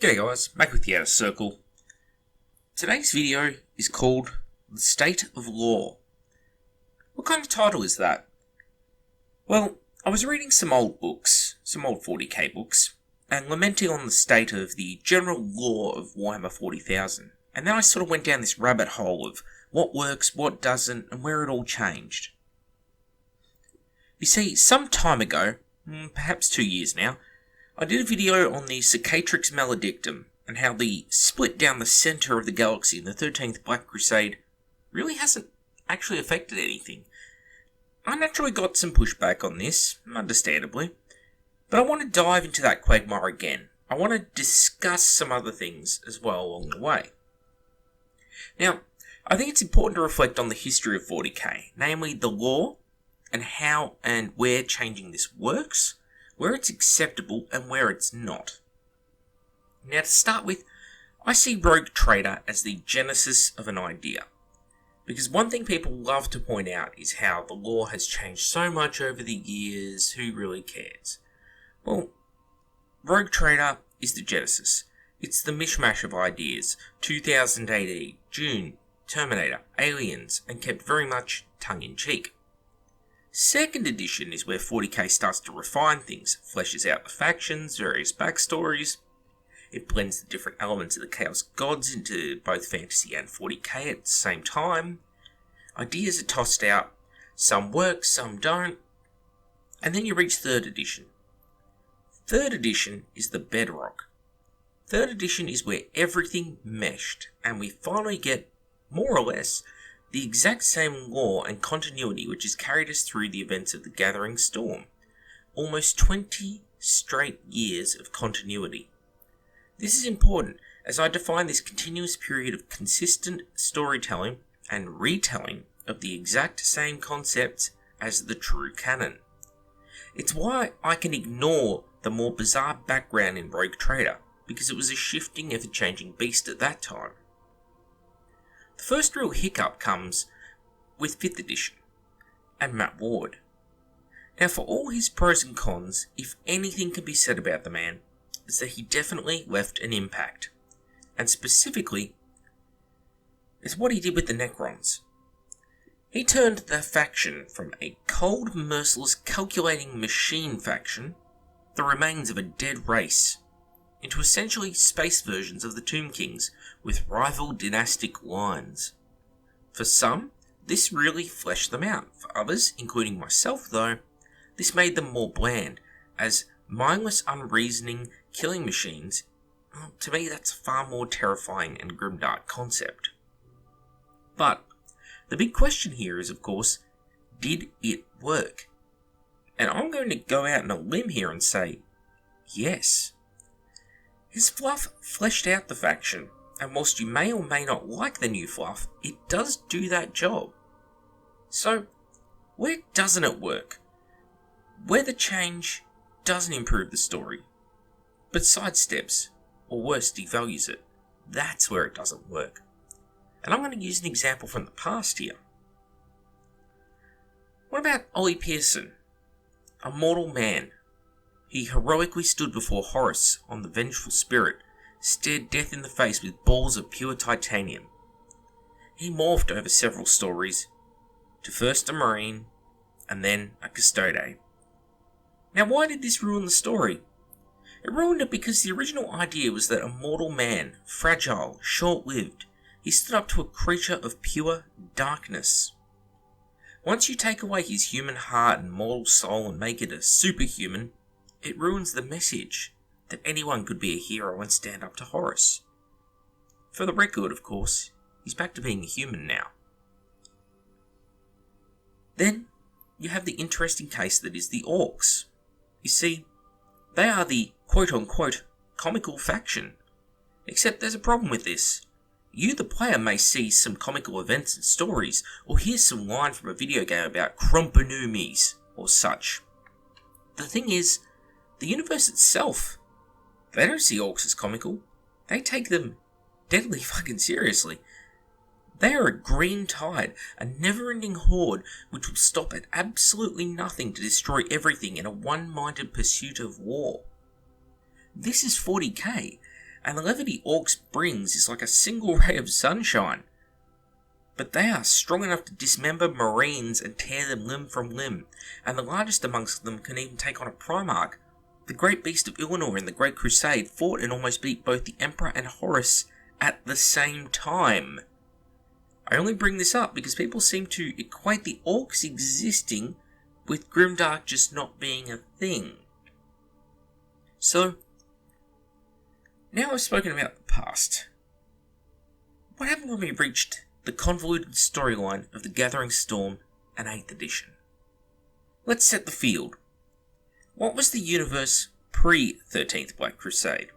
G'day guys, back with the Outer Circle. Today's video is called The State of Law. What kind of title is that? Well, I was reading some old books, some old 40k books, and lamenting on the state of the general law of Warhammer 40,000. And then I sort of went down this rabbit hole of what works, what doesn't, and where it all changed. You see, some time ago, perhaps 2 years now, I did a video on the Cicatrix Maledictum and how the split down the centre of the galaxy in the 13th Black Crusade really hasn't actually affected anything. I naturally got some pushback on this, understandably, but I want to dive into that quagmire again. I want to discuss some other things as well along the way. Now, I think it's important to reflect on the history of 40k, namely the law and how and where changing this works, where it's acceptable and where it's not. Now to start with, I see Rogue Trader as the genesis of an idea. Because one thing people love to point out is how the law has changed so much over the years, who really cares? Well, Rogue Trader is the genesis. It's the mishmash of ideas, 2000 AD, Dune, Terminator, Aliens, and kept very much tongue-in-cheek. Second edition is where 40k starts to refine things, fleshes out the factions, various backstories. It blends the different elements of the Chaos Gods into both fantasy and 40k at the same time. Ideas are tossed out, some work, some don't. And then you reach 3rd edition. 3rd edition is the bedrock. 3rd edition is where everything meshed, and we finally get, more or less, the exact same law and continuity which has carried us through the events of the Gathering Storm. Almost 20 straight years of continuity. This is important as I define this continuous period of consistent storytelling and retelling of the exact same concepts as the true canon. It's why I can ignore the more bizarre background in Rogue Trader, because it was a shifting, ever-changing beast at that time. The first real hiccup comes with 5th edition and Matt Ward. Now, for all his pros and cons, if anything can be said about the man, is that he definitely left an impact. And specifically, is what he did with the Necrons. He turned the faction from a cold, merciless, calculating machine faction, the remains of a dead race, into essentially space versions of the Tomb Kings with rival dynastic lines. For some, this really fleshed them out. For others, including myself though, this made them more bland, as mindless, unreasoning killing machines. Well, to me, that's a far more terrifying and grimdark concept. But the big question here is, of course, did it work? And I'm going to go out on a limb here and say, yes. His fluff fleshed out the faction, and whilst you may or may not like the new fluff, it does do that job. So, where doesn't it work? Where the change doesn't improve the story, but sidesteps, or worse, devalues it, that's where it doesn't work. And I'm going to use an example from the past here. What about Ollie Pearson, a mortal man? He heroically stood before Horus on the vengeful spirit, stared death in the face with balls of pure titanium. He morphed over several stories, to first a Marine, and then a Custode. Now why did this ruin the story? It ruined it because the original idea was that a mortal man, fragile, short-lived, he stood up to a creature of pure darkness. Once you take away his human heart and mortal soul and make it a superhuman, it ruins the message that anyone could be a hero and stand up to Horus. For the record, of course, he's back to being a human now. Then, you have the interesting case that is the Orcs. You see, they are the quote-unquote comical faction. Except there's a problem with this. You, the player, may see some comical events and stories, or hear some line from a video game about Krumpanoomies, or such. The thing is, the universe itself, they don't see orcs as comical. They take them deadly fucking seriously. They are a green tide, a never-ending horde which will stop at absolutely nothing to destroy everything in a one-minded pursuit of war. This is 40k, and the levity Orcs brings is like a single ray of sunshine. But they are strong enough to dismember Marines and tear them limb from limb, and the largest amongst them can even take on a Primarch. The Great Beast of Illinois in the Great Crusade fought and almost beat both the Emperor and Horus at the same time. I only bring this up because people seem to equate the Orcs existing with Grimdark just not being a thing. So, now I've spoken about the past. What happened when we reached the convoluted storyline of the Gathering Storm and 8th edition? Let's set the field. What was the universe pre-13th Black Crusade?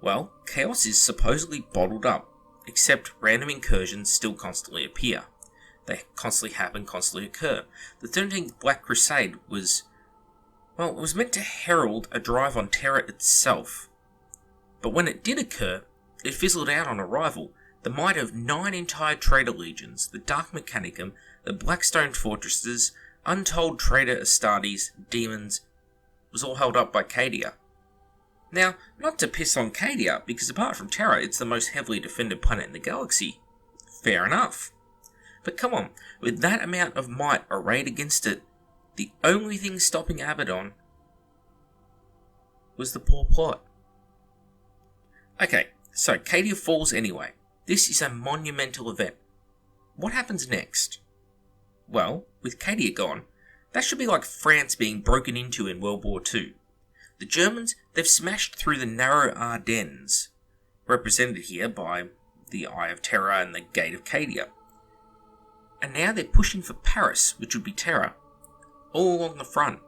Well, chaos is supposedly bottled up, except random incursions still constantly appear. They constantly happen, constantly occur. The 13th Black Crusade was, well, it was meant to herald a drive on Terra itself. But when it did occur, it fizzled out on arrival. The might of 9 entire traitor legions, the Dark Mechanicum, the Blackstone Fortresses, untold traitor Astartes, demons, was all held up by Cadia. Now, not to piss on Cadia, because apart from Terra, it's the most heavily defended planet in the galaxy. Fair enough. But come on, with that amount of might arrayed against it, the only thing stopping Abaddon was the poor plot. Okay, so Cadia falls anyway. This is a monumental event. What happens next? Well, with Cadia gone, that should be like France being broken into in World War II. The Germans, they've smashed through the narrow Ardennes, represented here by the Eye of Terror and the Gate of Cadia. And now they're pushing for Paris, which would be Terra, all along the front.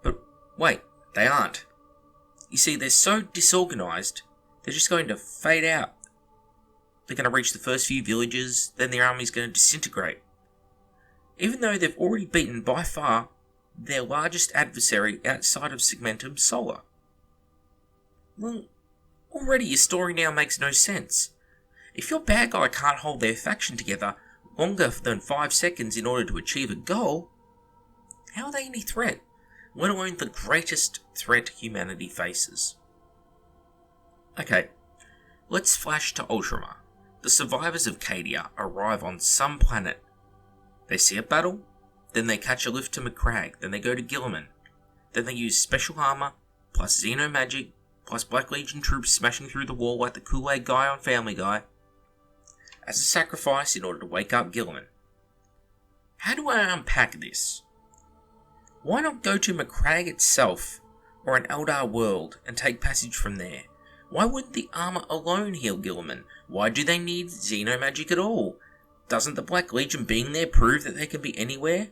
But wait, they aren't. You see, they're so disorganised, they're just going to fade out. They're going to reach the first few villages, then their army's going to disintegrate. Even though they've already beaten by far their largest adversary outside of Segmentum Solar. Well, already your story now makes no sense. If your bad guy can't hold their faction together longer than 5 seconds in order to achieve a goal, how are they any threat, let alone the greatest threat humanity faces? Okay, let's flash to Ultramar. The survivors of Cadia arrive on some planet. They see a battle, then they catch a lift to Macragge, then they go to Guilliman. Then they use special armor, plus xenomagic, plus Black Legion troops smashing through the wall like the Kool-Aid guy on Family Guy, as a sacrifice in order to wake up Guilliman. How do I unpack this? Why not go to Macragge itself, or an Eldar world, and take passage from there? Why wouldn't the armor alone heal Guilliman? Why do they need xenomagic at all? Doesn't the Black Legion being there prove that they can be anywhere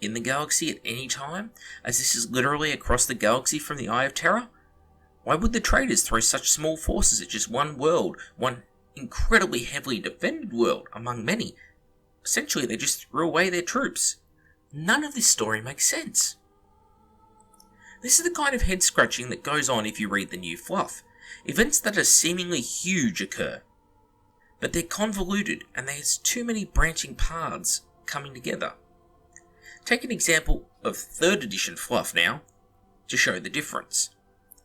in the galaxy at any time, as this is literally across the galaxy from the Eye of Terror? Why would the traitors throw such small forces at just one world, one incredibly heavily defended world among many? Essentially, they just threw away their troops. None of this story makes sense. This is the kind of head-scratching that goes on if you read the new fluff. Events that are seemingly huge occur, but they're convoluted and there's too many branching paths coming together. Take an example of 3rd edition fluff now, to show the difference.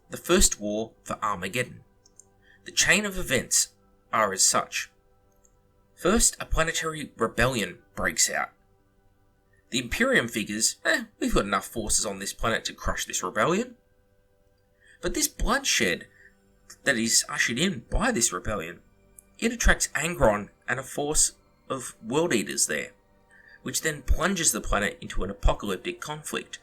The First War for Armageddon. The chain of events are as such. First, a planetary rebellion breaks out. The Imperium figures, we've got enough forces on this planet to crush this rebellion. But this bloodshed that is ushered in by this rebellion, it attracts Angron and a force of World Eaters there, which then plunges the planet into an apocalyptic conflict,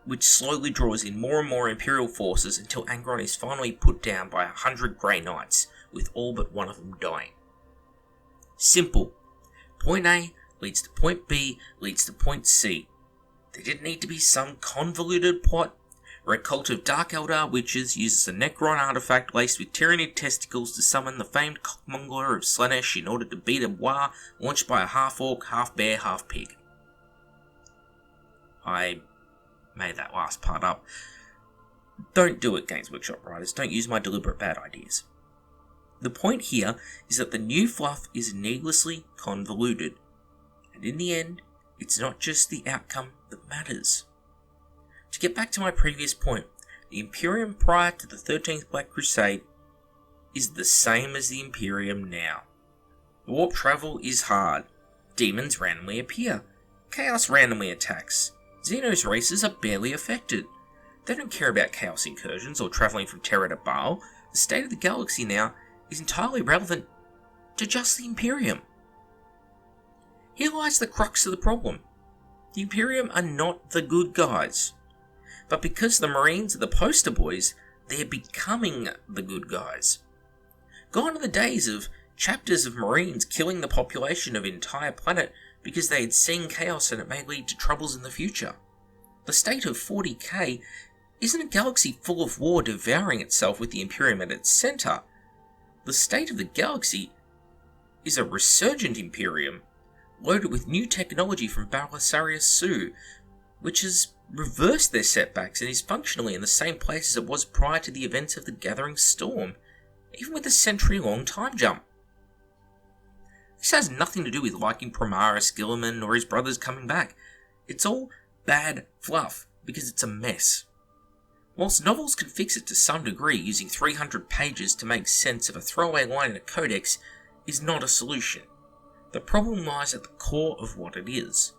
which slowly draws in more and more Imperial forces until Angron is finally put down by 100 Grey Knights, with all but one of them dying. Simple. Point A leads to point B, leads to point C. There didn't need to be some convoluted plot. Where a cult of Dark Eldar witches uses a Necron artifact laced with Tyranid testicles to summon the famed cockmongler of Slaanesh in order to beat a war launched by a half-orc, half-bear, half-pig. I made that last part up. Don't do it, Games Workshop writers. Don't use my deliberate bad ideas. The point here is that the new fluff is needlessly convoluted. And in the end, it's not just the outcome that matters. To get back to my previous point, the Imperium prior to the 13th Black Crusade is the same as the Imperium now. Warp travel is hard. Demons randomly appear. Chaos randomly attacks. Xenos races are barely affected. They don't care about chaos incursions or travelling from Terra to Baal. The state of the galaxy now is entirely relevant to just the Imperium. Here lies the crux of the problem. The Imperium are not the good guys. But because the Marines are the poster boys, they're becoming the good guys. Gone are the days of chapters of Marines killing the population of an entire planet because they had seen chaos and it may lead to troubles in the future. The state of 40k isn't a galaxy full of war devouring itself with the Imperium at its centre. The state of the galaxy is a resurgent Imperium loaded with new technology from Balisarius Su, which has reversed their setbacks and is functionally in the same place as it was prior to the events of the Gathering Storm, even with a century-long time jump. This has nothing to do with liking Primaris, Guilliman, or his brothers coming back. It's all bad fluff, because it's a mess. Whilst novels can fix it to some degree, using 300 pages to make sense of a throwaway line in a codex is not a solution. The problem lies at the core of what it is.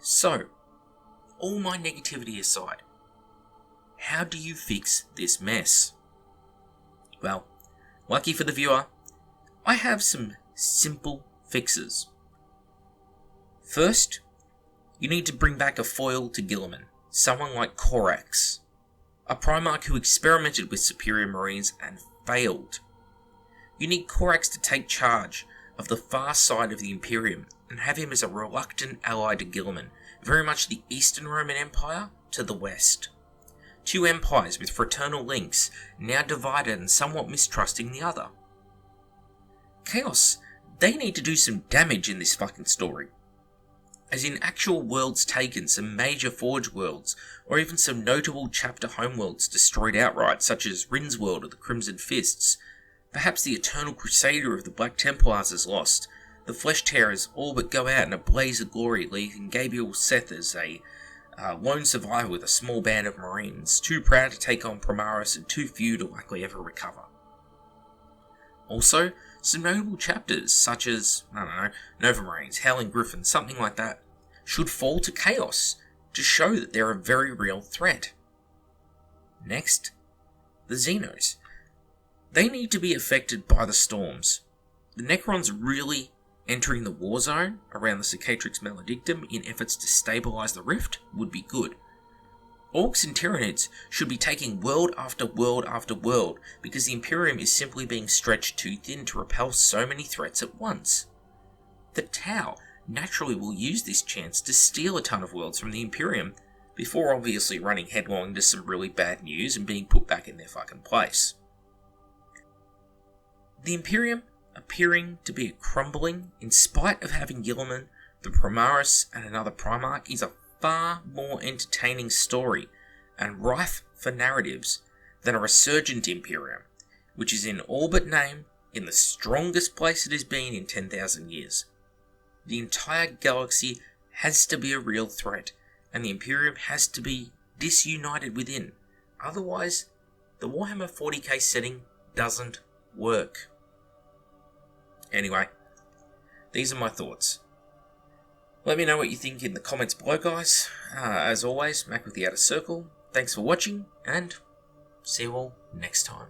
So, all my negativity aside, how do you fix this mess? Well, lucky for the viewer, I have some simple fixes. First, you need to bring back a foil to Guilliman, someone like Orcs, a Primarch who experimented with superior Marines and failed. You need Orcs to take charge of the far side of the Imperium and have him as a reluctant ally to Guilliman, very much the Eastern Roman Empire to the west. Two empires with fraternal links, now divided and somewhat mistrusting the other. Chaos, they need to do some damage in this fucking story. As in actual worlds taken, some major Forge worlds, or even some notable chapter homeworlds destroyed outright, such as Rin's world of the Crimson Fists. Perhaps the Eternal Crusader of the Black Templars is lost. The Flesh Tearers all but go out in a blaze of glory, leaving Gabriel Seth as a lone survivor with a small band of Marines, too proud to take on Primaris and too few to likely ever recover. Also, some notable chapters, such as, Nova Marines, Howling Griffins, something like that, should fall to Chaos to show that they're a very real threat. Next, the Xenos. They need to be affected by the storms. The Necrons really entering the war zone around the Cicatrix Maledictum in efforts to stabilise the rift would be good. Orcs and Tyranids should be taking world after world after world because the Imperium is simply being stretched too thin to repel so many threats at once. The Tau naturally will use this chance to steal a ton of worlds from the Imperium before obviously running headlong into some really bad news and being put back in their fucking place. The Imperium appearing to be crumbling in spite of having Guilliman, the Primaris, and another Primarch is a far more entertaining story and rife for narratives than a resurgent Imperium, which is in all but name in the strongest place it has been in 10,000 years. The entire galaxy has to be a real threat, and the Imperium has to be disunited within. Otherwise, the Warhammer 40k setting doesn't work. Anyway, these are my thoughts. Let me know what you think in the comments below, guys. As always, Mac with the Outer Circle. Thanks for watching, and see you all next time.